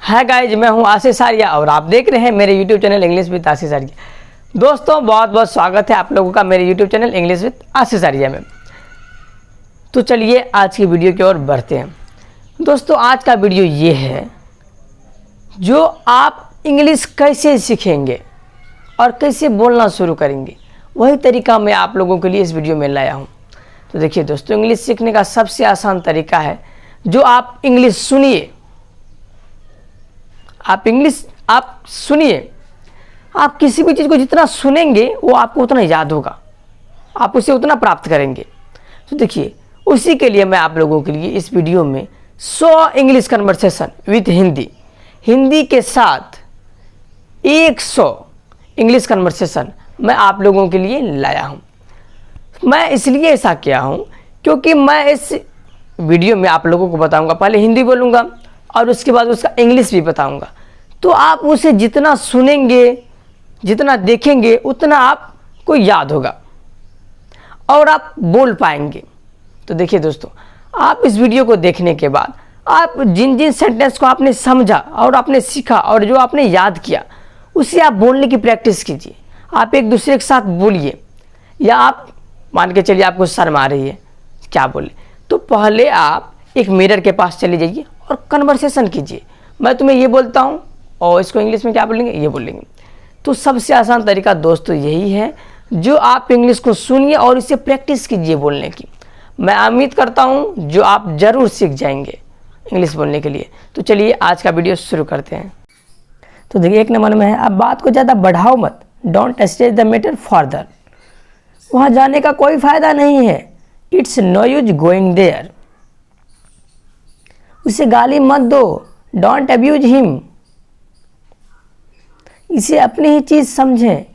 Hi guys, मैं हूं आशीष आर्या और आप देख रहे हैं मेरे यूट्यूब चैनल इंग्लिश विद आशीष आर्या। दोस्तों बहुत बहुत स्वागत है आप लोगों का मेरे यूट्यूब चैनल इंग्लिश विद आशीष आर्या में। तो चलिए आज की वीडियो की ओर बढ़ते हैं। दोस्तों आज का वीडियो ये है जो आप इंग्लिश कैसे सीखेंगे और कैसे बोलना शुरू करेंगे, वही तरीका मैं आप लोगों के लिए इस वीडियो में लाया हूँ। तो देखिए दोस्तों, इंग्लिश सीखने का सबसे आसान तरीका है जो आप इंग्लिश सुनिए। आप सुनिए, आप किसी भी चीज़ को जितना सुनेंगे वो आपको उतना याद होगा, आप उसे उतना प्राप्त करेंगे। तो देखिए उसी के लिए मैं आप लोगों के लिए इस वीडियो में 100 इंग्लिश कन्वर्सेशन विद हिंदी के साथ 100 इंग्लिश कन्वर्सेशन मैं आप लोगों के लिए लाया हूँ। मैं इसलिए ऐसा किया हूँ क्योंकि मैं इस वीडियो में आप लोगों को बताऊँगा, पहले हिंदी बोलूँगा और उसके बाद उसका इंग्लिश भी बताऊँगा। तो आप उसे जितना सुनेंगे, जितना देखेंगे, उतना आपको याद होगा और आप बोल पाएंगे। तो देखिए दोस्तों, आप इस वीडियो को देखने के बाद आप जिन जिन सेंटेंस को आपने समझा और आपने सीखा और जो आपने याद किया, उसे आप बोलने की प्रैक्टिस कीजिए। आप एक दूसरे के साथ बोलिए, या आप मान के चलिए आपको शर्म आ रही है क्या बोले, तो पहले आप एक मिरर के पास चले जाइए और कन्वर्सेशन कीजिए। मैं तुम्हें ये बोलता हूँ और इसको इंग्लिश में क्या बोलेंगे, ये बोलेंगे। तो सबसे आसान तरीका दोस्तों यही है जो आप इंग्लिश को सुनिए और इसे प्रैक्टिस कीजिए बोलने की। मैं उम्मीद करता हूँ जो आप ज़रूर सीख जाएंगे इंग्लिश बोलने के लिए। तो चलिए आज का वीडियो शुरू करते हैं। तो देखिए एक नंबर में है, अब बात को ज़्यादा बढ़ाओ मत, don't stretch the matter further. वहाँ जाने का कोई फ़ायदा नहीं है, it's no use going there. उसे गाली मत दो, डोंट अब्यूज हिम। इसे अपनी ही चीज़ समझें,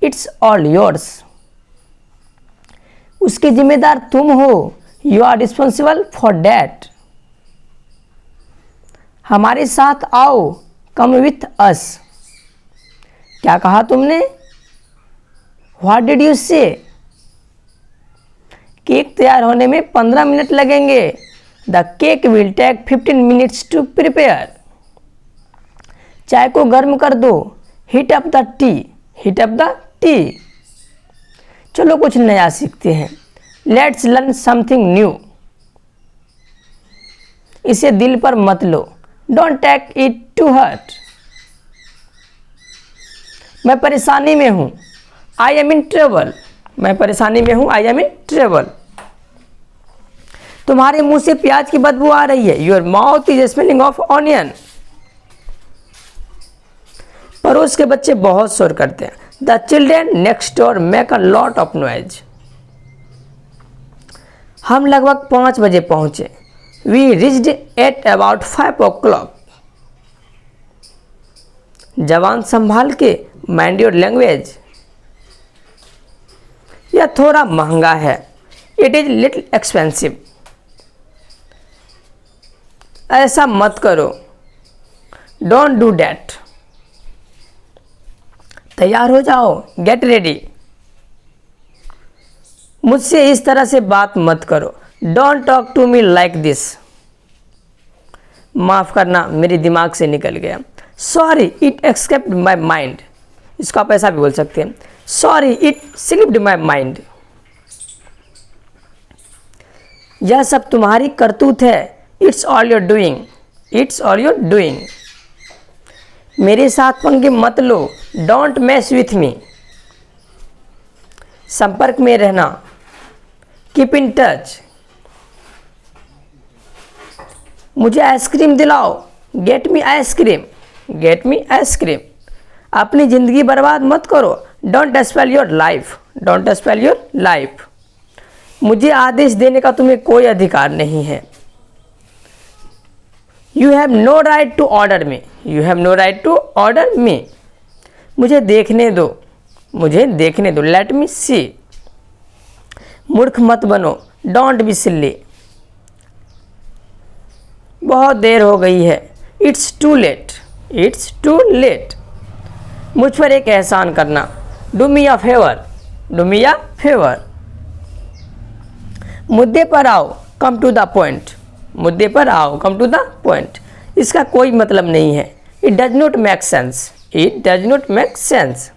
इट्स ऑल योर्स। उसके जिम्मेदार तुम हो, you are responsible for that. हमारे साथ आओ, कम विथ अस। क्या कहा तुमने, what did you say. Cake तैयार होने में 15 मिनट लगेंगे, the cake will take 15 minutes to prepare. चाय को गर्म कर दो, heat up the tea, heat up the tea. चलो कुछ नया सीखते हैं, लेट्स लर्न समथिंग न्यू। इसे दिल पर मत लो, don't take it to hurt. मैं परेशानी में हूँ, आई एम इन ट्रबल। मैं परेशानी में हूँ, आई एम इन ट्रबल। तुम्हारे मुंह से प्याज की बदबू आ रही है, your mouth is smelling of onion. पड़ोस के बच्चे बहुत शोर करते हैं, the children next door make a lot of noise. हम लगभग 5 बजे पहुंचे, we reached at about 5 o'clock। जवान संभाल के, माइंड योर लैंग्वेज। यह थोड़ा महंगा है, इट इज लिटिल एक्सपेंसिव। ऐसा मत करो, डोंट डू डैट। तैयार हो जाओ, गेट रेडी। मुझसे इस तरह से बात मत करो, don't talk to me like this. माफ़ करना, मेरे दिमाग से निकल गया, sorry it escaped my mind. इसको आप ऐसा भी बोल सकते हैं, sorry it slipped my mind. यह सब तुम्हारी करतूत है, it's all your doing, it's all your doing. मेरे साथ पंगे मत लो, डोंट मैस विथ मी। संपर्क में रहना, कीप इन टच। मुझे आइसक्रीम दिलाओ, get me ice cream, get me ice cream. अपनी ज़िंदगी बर्बाद मत करो, don't spoil your life, don't spoil your life. मुझे आदेश देने का तुम्हें कोई अधिकार नहीं है, you have no right to order me, you have no right to order me. मुझे देखने दो, मुझे देखने दो, लेट मी सी। मूर्ख मत बनो, डोंट बी सिल्ली। बहुत देर हो गई है, it's too late, it's too late. मुझ पर एक एहसान करना, do me a favour, do me a favour. मुद्दे पर आओ, कम टू द पॉइंट, मुद्दे पर आओ, कम टू द पॉइंट। इसका कोई मतलब नहीं है, it does not make sense, it does not make sense.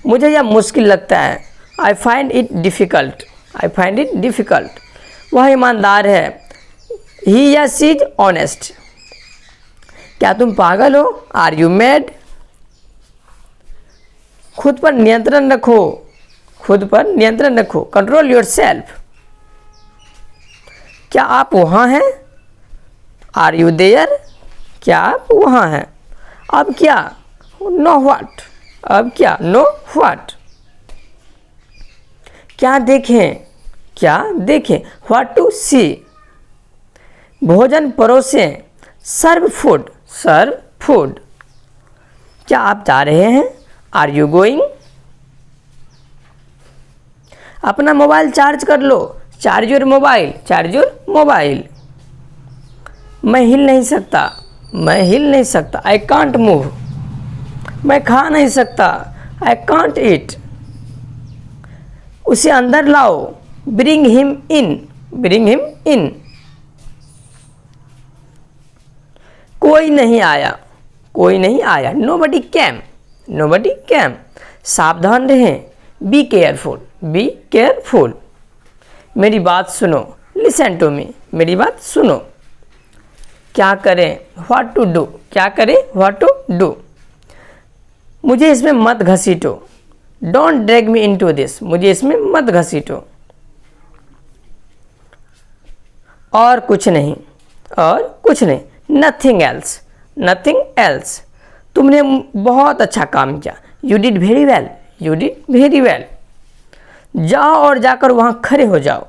मुझे यह मुश्किल लगता है, I find it difficult, I find it difficult. वह ईमानदार है, ही या शी इज ऑनेस्ट। क्या तुम पागल हो, आर यू मैड। खुद पर नियंत्रण रखो, खुद पर नियंत्रण रखो, कंट्रोल योर सेल्फ। क्या आप वहाँ हैं, आर यू देयर। क्या आप वहाँ हैं। अब क्या, नो व्हाट, अब क्या, नो व्हाट। क्या देखें, क्या देखें, व्हाट टू सी। भोजन परोसें, सर्व फूड, सर्व फूड। क्या आप जा रहे हैं, आर यू गोइंग। अपना मोबाइल चार्ज कर लो, charge your mobile, charge your mobile. मैं हिल नहीं सकता, मैं हिल नहीं सकता, आई कांट मूव। मैं खा नहीं सकता, आई कांट ईट। उसे अंदर लाओ, bring him in, bring him in. कोई नहीं आया, कोई नहीं आया, नोबडी कैम, नोबडी कैम। सावधान रहें, बी केयरफुल, बी केयरफुल। मेरी बात सुनो, लिसन टू मी, मेरी बात सुनो। क्या करें, व्हाट टू डू, क्या करें, व्हाट टू डू। मुझे इसमें मत घसीटो, don't drag me into this, मुझे इसमें मत घसीटो। और कुछ नहीं, और कुछ नहीं, नथिंग एल्स, नथिंग एल्स। तुमने बहुत अच्छा काम किया, you did very well, you did very well. जाओ और जाकर वहाँ खड़े हो जाओ,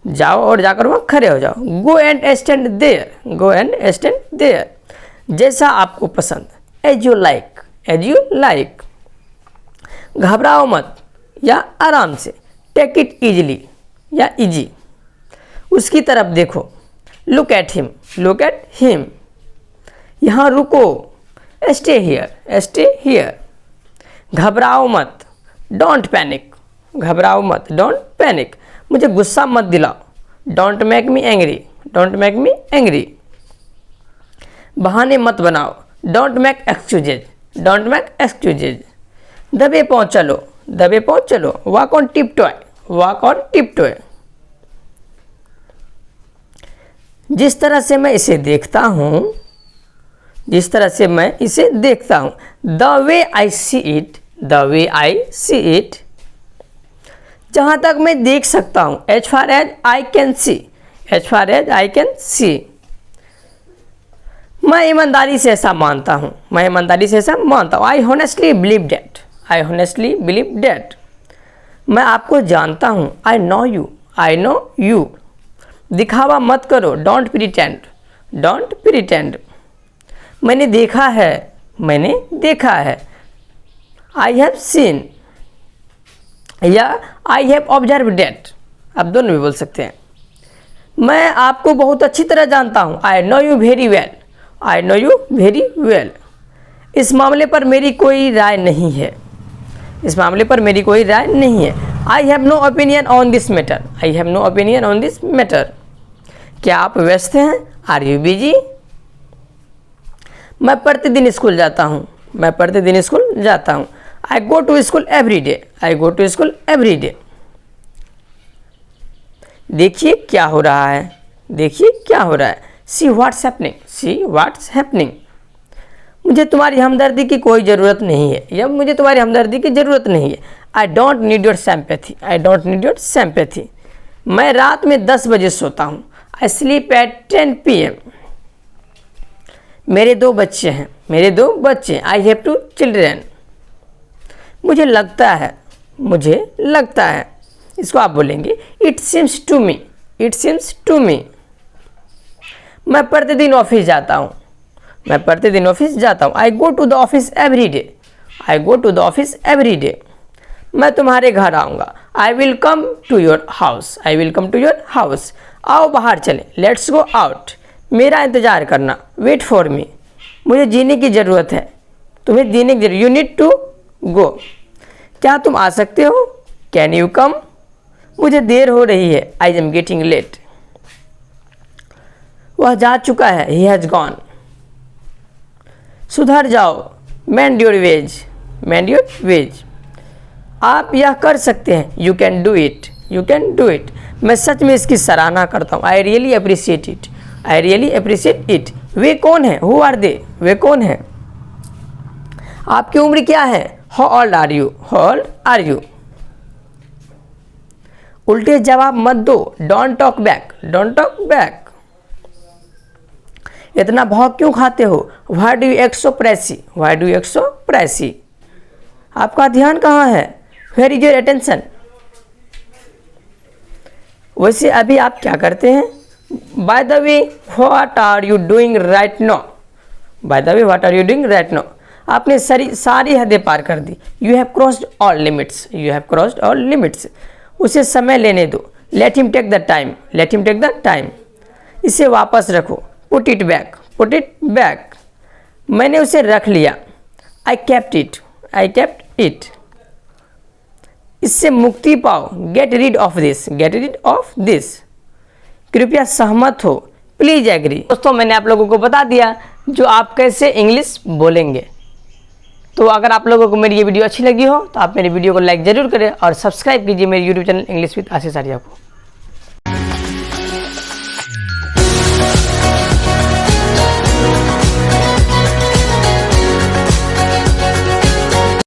जाओ और जाकर वहाँ खड़े हो जाओ। Go and stand there, go and stand there. जैसा आपको पसंद, as you like, as you like. घबराओ मत या आराम से, टेक इट ईजिली या इजी। उसकी तरफ देखो, look at him, look at him. यहाँ रुको, स्टे हियर, स्टे हियर। घबराओ मत, डोंट पैनिक, घबराओ मत, डोंट पैनिक। मुझे गुस्सा मत दिलाओ, don't make me angry, don't make me angry. बहाने मत बनाओ, don't make excuses, don't make excuses. दबे पाँव चलो, दबे पाँव चलो, walk on tip toy, walk on tip toy. जिस तरह से मैं इसे देखता हूँ, जिस तरह से मैं इसे देखता हूँ, the way I see it, the way I see it. जहाँ तक मैं देख सकता हूँ, as far as I can see, as far as I can see. मैं ईमानदारी से ऐसा मानता हूँ, मैं ईमानदारी से ऐसा मानता हूँ। I honestly believe that, I honestly believe that. मैं आपको जानता हूँ, I know you, I know you. दिखावा मत करो, डोंट प्रिटेंड, डोंट प्रिटेंड। मैंने देखा है, मैंने देखा है। आई हैव सीन या आई हैव ऑब्जर्व डैट, आप दोनों भी बोल सकते हैं। मैं आपको बहुत अच्छी तरह जानता हूँ, I know you very well, I know you very well. इस मामले पर मेरी कोई राय नहीं है, इस मामले पर मेरी कोई राय नहीं है। I have no opinion on this matter, I have no opinion on this matter. क्या आप व्यस्त हैं, आर यू बिजी। मैं प्रतिदिन स्कूल जाता हूँ, मैं प्रतिदिन स्कूल जाता हूँ। I go to school every day, I go to school every day. देखिए क्या हो रहा है, देखिए क्या हो रहा है। See what's happening, see what's happening. मुझे तुम्हारी हमदर्दी की कोई ज़रूरत नहीं है, या मुझे तुम्हारी हमदर्दी की ज़रूरत नहीं है। I don't need your sympathy, I don't need your sympathy. मैं रात में 10 बजे सोता हूँ, आई स्लीप एट 10 PM। मेरे 2 बच्चे हैं, मेरे 2 बच्चे। I have 2 children. मुझे लगता है, मुझे लगता है। इसको आप बोलेंगे it seems to me, it seems to me. मैं प्रतिदिन ऑफिस जाता हूँ, मैं प्रतिदिन ऑफिस जाता हूँ। I go to the office every day, I go to the office every day. मैं तुम्हारे घर आऊँगा, I will come to your house, I will come to your house. आओ बाहर चलें, लेट्स गो आउट। मेरा इंतज़ार करना, वेट फॉर मी। मुझे जीने की ज़रूरत है, तुम्हें जीने की ज़रूरत, यू नीड टू गो। क्या तुम आ सकते हो, कैन यू कम। मुझे देर हो रही है, आई एम गेटिंग लेट। वह जा चुका है, ही हैज़ गॉन। सुधर जाओ, mend your ways, mend your ways. आप यह कर सकते हैं, you can do it, you can do it. मैं सच में इसकी सराहना करता हूँ, I really appreciate it, I really appreciate it. वे कौन है, हु आर दे, वे कौन है। आपकी उम्र क्या है, how old are you, how old are you. उल्टे जवाब मत दो, don't talk back, don't talk back. इतना भाव क्यों खाते हो, why do you act so pricey, why do you act so pricey. आपका ध्यान कहाँ है, वेयर इज योर अटेंशन। वैसे अभी आप क्या करते हैं, by the way what are you doing right now, by the way what are you doing right now. आपने सारी हदें पार कर दी, you have crossed all limits, you have crossed all limits. उसे समय लेने दो, let him take the time, let him take the time. इसे वापस रखो, put it back, put it back. मैंने उसे रख लिया, I kept it, I kept it. इससे मुक्ति पाओ, get rid of this, get rid of this. कृपया सहमत हो, प्लीज एग्री। दोस्तों मैंने आप लोगों को बता दिया जो आप कैसे इंग्लिश बोलेंगे। तो अगर आप लोगों को मेरी ये वीडियो अच्छी लगी हो तो आप मेरी वीडियो को लाइक ज़रूर करें और सब्सक्राइब कीजिए मेरे यूट्यूब चैनल इंग्लिश विद आशीष आर्या को।